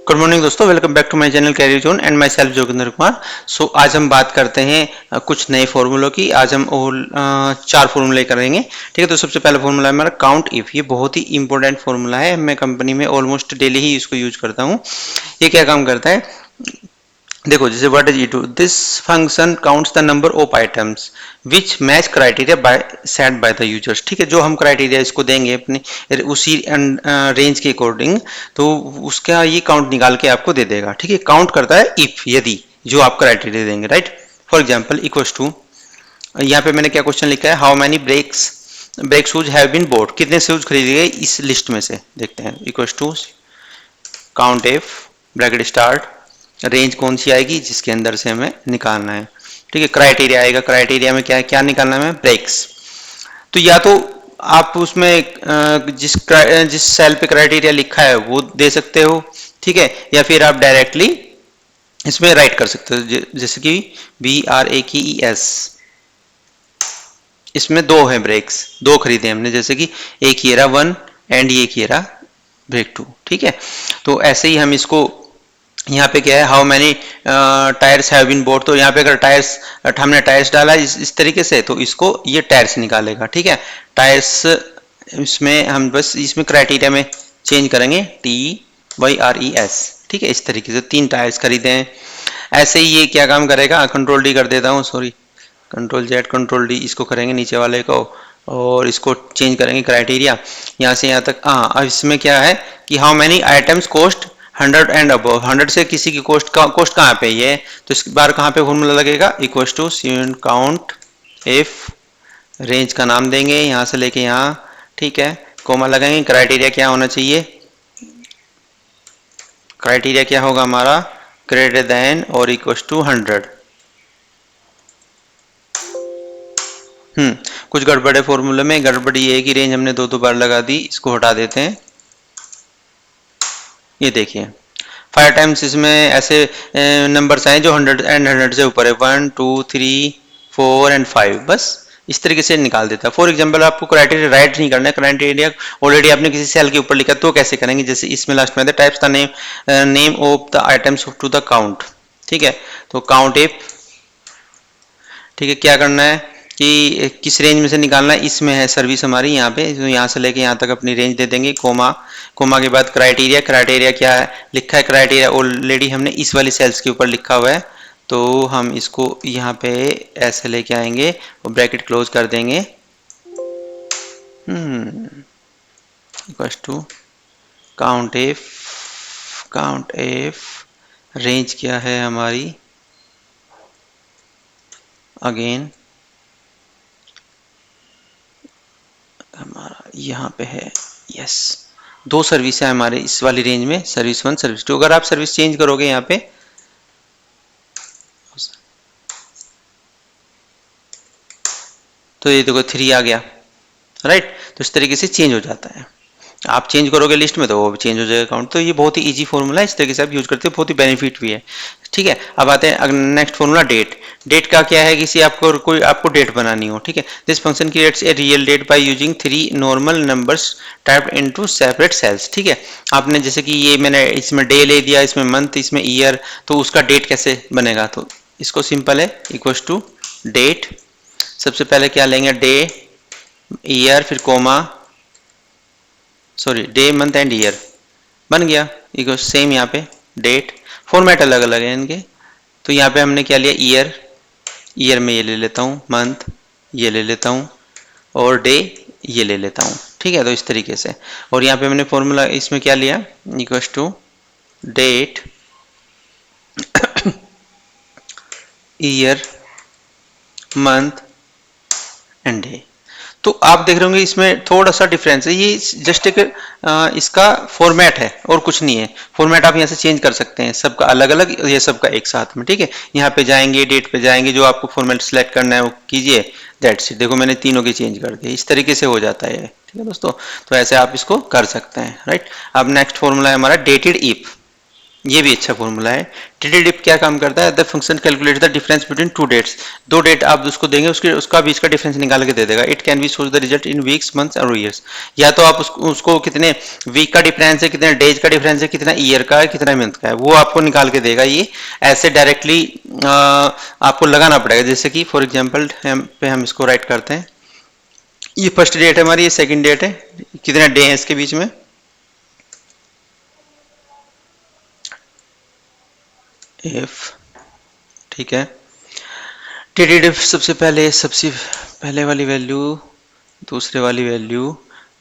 Good morning दोस्तों, welcome back to my channel career zone and myself Joginder Kumar. So आज हम बात करते हैं कुछ नए फॉर्मूलों की। आज हम चार फॉर्मूले करेंगे। ठीक है, तो सबसे पहला फॉर्मूला है हमारा काउंट इफ। ये बहुत ही इंपॉर्टेंट फॉर्मूला है, मैं कंपनी में ऑलमोस्ट डेली ही इसको यूज करता हूँ। ये क्या काम करता है, देखो जैसे what is it, this function counts the number of items which match criteria bye set by the users. ठीक है, जो हम क्राइटेरिया इसको देंगे अपने उसी रेंज के अकॉर्डिंग, तो उसका ये काउंट निकाल के आपको दे देगा। ठीक है, काउंट करता है इफ, यदि जो आप क्राइटेरिया देंगे, right. For example equals to, यहाँ पे मैंने क्या क्वेश्चन लिखा है, how many brake shoes have been bought, कितने शूज खरीदे गए इस लिस्ट में से, देखते हैं। Equals to count if bracket start, range कौन सी आएगी जिसके अंदर से हमें निकालना है। ठीक है, क्राइटेरिया आएगा, क्राइटेरिया में क्या क्या निकालना है, ब्रेक्स। तो या तो आप उसमें जिस सेल पे क्राइटेरिया लिखा है वो दे सकते हो, ठीक है, या फिर आप डायरेक्टली इसमें राइट कर सकते हो, जैसे कि BRAKES, इसमें दो है ब्रेक्स, दो खरीदे हमने, जैसे कि एक ये रहा 1 एंड ये रहा ब्रेक 2। ठीक है, तो ऐसे ही हम इसको, यहाँ पे क्या है, how many tyres have been bought, तो यहाँ पे अगर टायर्स, हमने टायर्स डाला इस तरीके से, तो इसको ये टायर्स निकालेगा। ठीक है, टायर्स, इसमें हम बस इसमें क्राइटेरिया में चेंज करेंगे TYRES। ठीक है, इस तरीके से 3 टायर्स खरीदे हैं। ऐसे ही ये क्या काम करेगा, कंट्रोल D कर देता हूँ, sorry, control Z control D, इसको करेंगे नीचे वाले को, और इसको चेंज करेंगे क्राइटेरिया यहाँ से यहाँ तक। हाँ, अब इसमें क्या है कि how many items cost 100 and above, 100 से किसी की कॉस्ट कहाँ पे ये, तो इस बार कहाँ पे फॉर्मूला लगेगा, equal to count if, range का नाम देंगे यहाँ से लेके यहाँ, ठीक है, कोमा लगाएंगे। क्राइटेरिया क्या होना चाहिए, क्राइटेरिया क्या होगा हमारा, ग्रेटर देन और इक्वल टू 100। कुछ गड़बड़ है फॉर्मूले में, गड़बड़ ये है कि रेंज हमने दो बार लगा दी, इसको हटा देते हैं। ये देखिए 5 टाइम्स इसमें ऐसे नंबर्स आए जो 100 एंड 100 से ऊपर है, 1 2 3 4 एंड 5, बस इस तरीके से निकाल देता है। फॉर एग्जांपल आपको क्राइटेरिया राइट नहीं करना है, क्राइटेरिया ऑलरेडी आपने किसी सेल के ऊपर लिखा, तो कैसे करेंगे, जैसे इसमें लास्ट में types the name of the items to the count. ठीक है, तो काउंट इफ, ठीक है, क्या करना है कि किस रेंज में से निकालना है, इसमें है सर्विस हमारी यहाँ पे, तो यहाँ से लेके यहाँ तक अपनी रेंज दे देंगे, कोमा, कोमा के बाद क्राइटेरिया, क्राइटेरिया क्या है लिखा है, क्राइटेरिया ऑलरेडी हमने इस वाली सेल्स के ऊपर लिखा हुआ है, तो हम इसको यहाँ पे ऐसे लेके आएंगे और ब्रैकेट क्लोज कर देंगे। Equals to count if, range क्या है हमारी, अगेन हमारा यहाँ पे है, यस, दो सर्विस है हमारे इस वाली रेंज में, सर्विस 1 सर्विस 2। अगर आप सर्विस चेंज करोगे यहाँ पे, तो ये देखो 3 आ गया, राइट। तो इस तरीके से चेंज हो जाता है, आप चेंज करोगे लिस्ट में तो वो भी चेंज हो जाएगा काउंट। तो ये बहुत ही इजी फॉर्मूला है, इस तरीके से आप यूज करते हो, बहुत ही बेनिफिट भी है। ठीक है, अब आते हैं नेक्स्ट फॉर्मूला डेट। डेट का क्या है, किसी आपको डेट बनानी हो, ठीक है, this function creates a real date by using 3 normal numbers typed into separate cells. ठीक है, आपने जैसे कि ये मैंने इसमें डे ले दिया, इसमें मंथ, इसमें ईयर, तो उसका डेट कैसे बनेगा, तो इसको सिंपल है, इक्वल्स टू डेट, सबसे पहले क्या लेंगे, डे, ईयर, फिर comma, sorry day month and year, बन गया। इको सेम यहाँ पे डेट, फॉर्मेट अलग अलग है इनके, तो यहाँ पे हमने क्या लिया, ईयर, ईयर में ये ले लेता हूँ, मंथ ये ले लेता हूँ, और डे ये ले लेता हूँ। ठीक है, तो इस तरीके से, और यहाँ पे हमने फॉर्मूला इसमें क्या लिया, equals to date, year, month and day. तो आप देख रहे होंगे इसमें थोड़ा सा डिफरेंस है, ये जस्ट एक इसका फॉर्मेट है और कुछ नहीं है। फॉर्मेट आप यहाँ से चेंज कर सकते हैं, सबका अलग अलग, ये सबका एक साथ में। ठीक है, यहाँ पे जाएंगे, डेट पे जाएंगे, जो आपको फॉर्मेट सेलेक्ट करना है वो कीजिए, दैट्स इट। देखो मैंने तीनों की चेंज कर दी, इस तरीके से हो जाता है। ठीक है दोस्तों, तो ऐसे आप इसको कर सकते हैं, राइट। अब नेक्स्ट फॉर्मूला है हमारा डेटेड इफ। ये भी अच्छा फॉर्मूला है। ttdiff क्या काम करता है, the function calculate the difference between two dates, दो डेट आप उसको देंगे, उसका बीच का डिफरेंस निकाल के दे देगा। It can be shows the result in weeks, months और ईयर्स। या तो आप उसको कितने वीक का डिफरेंस है, कितने डेज का डिफरेंस है, कितना ईयर का है, कितना मंथ का है, वो आपको निकाल के देगा। ये ऐसे डायरेक्टली आपको लगाना पड़ेगा। जैसे कि फॉर एग्जाम्पल हम इसको राइट करते हैं, ये फर्स्ट डेट है हमारी, ये सेकंड डेट है, कितने डे है इसके बीच में, इफ, ठीक है। ttdiff सबसे पहले वाली वैल्यू, दूसरे वाली वैल्यू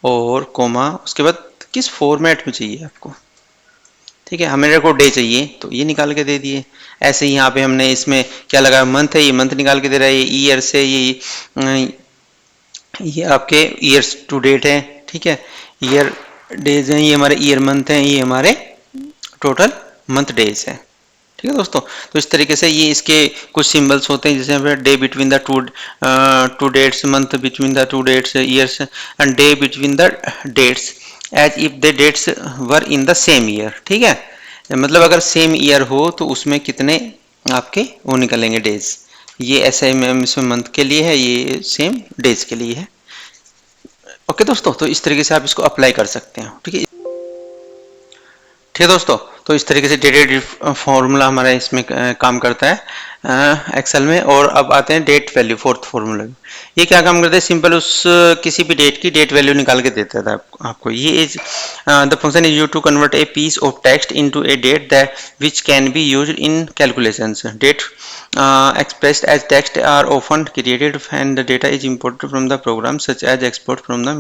और कोमा, उसके बाद किस फॉर्मेट में चाहिए आपको, ठीक है। हमें को डे चाहिए तो ये निकाल के दे दिए। ऐसे ही यहाँ पे हमने इसमें क्या लगाया, मंथ है, ये मंथ निकाल के दे रहा है। ये ईयर से ये आपके ईयर्स टू डेट है, ठीक है। ईयर डेज हैं, ये हमारे ईयर मंथ हैं, ये हमारे टोटल मंथ डेज है, ठीक है दोस्तों। तो इस तरीके से ये इसके कुछ सिंबल्स होते हैं, जैसे हमें day between the two dates, month between the two dates, years and day between the dates as if the dates were in the same year, ठीक है। मतलब अगर सेम ईयर हो तो उसमें कितने आपके वो निकलेंगे डेज। ये ऐसा इसमें मंथ के लिए है, ये सेम डेज के लिए है। ओके दोस्तों, तो इस तरीके से आप इसको अप्लाई कर सकते हैं, ठीक है। ठीक है दोस्तों, तो इस तरीके से ttdiff फॉर्मूला हमारा इसमें काम करता है एक्सेल में। और अब आते हैं डेट वैल्यू, फोर्थ फॉर्मूला। ये क्या काम करता है, सिंपल उस किसी भी डेट की डेट वैल्यू निकाल के देता था आपको। ये is the function is use to convert a piece of text into a date that which can be used in calculations. Date expressed as text are often created and the data is imported from the program such as export from the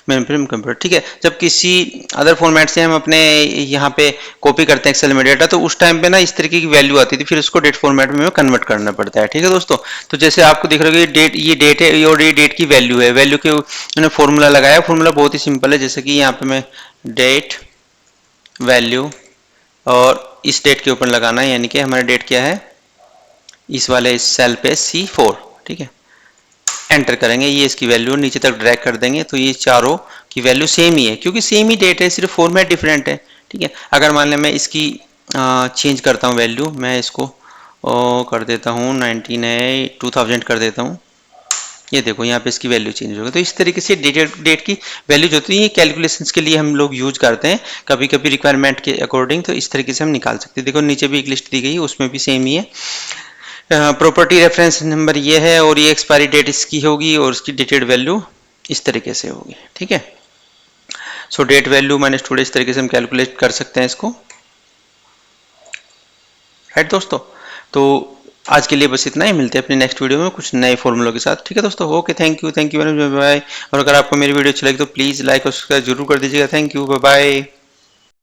mainframe computer, ठीक है। जब किसी other format से हम अपने यहाँ पे copy करते हैं एक्सेल में डेटा, तो उस टाइम पे ना इस तरीके की वैल्यू आती थी, फिर उसको डेट फॉर्मेट में कन्वर्ट करना पड़ता है, ठीक है दोस्तों। तो जैसे आपको दिख रहा है डेट, ये डेट है और ये डेट की वैल्यू है, वैल्यू के मैंने फॉर्मूला लगाया। फॉर्मूला बहुत ही सिंपल है, जैसे कि यहाँ पे मैं डेट वैल्यू और इस डेट के ऊपर लगाना है, यानी कि हमारा डेट क्या है, इस वाले इस सेल पे C4, ठीक है। एंटर करेंगे, ये इसकी वैल्यू नीचे तक ड्रैग कर देंगे, तो ये चारों की वैल्यू सेम ही है, क्योंकि सेम ही डेट है, सिर्फ फॉर्मेट डिफरेंट है, ठीक है। अगर मान लें मैं इसकी चेंज करता हूँ वैल्यू, मैं इसको कर देता हूँ 2000 कर देता हूँ, ये देखो यहाँ पे इसकी वैल्यू चेंज होगी। तो इस तरीके से डेट की वैल्यू जो होती है कैलकुलेशंस के लिए हम लोग यूज करते हैं, कभी कभी रिक्वायरमेंट के अकॉर्डिंग, तो इस तरीके से हम निकाल सकते हैं। देखो नीचे भी एक लिस्ट दी गई है, उसमें भी सेम ही है। प्रॉपर्टी रेफरेंस नंबर ये है और ये एक्सपायरी डेट इसकी होगी और इसकी डेटेड वैल्यू इस तरीके से होगी, ठीक है। सो डेट वैल्यू माइनस टुडे, इस तरीके से हम कैलकुलेट कर सकते हैं इसको, राइट दोस्तों। तो आज के लिए बस इतना ही, मिलते हैं अपने नेक्स्ट वीडियो में कुछ नए फॉर्मूलों के साथ, ठीक है दोस्तों। Okay, thank you very much, bye. और अगर आपको मेरी वीडियो अच्छी लगी तो प्लीज़ लाइक और सब्सक्राइब जरूर कर दीजिएगा। Thank you, bye bye.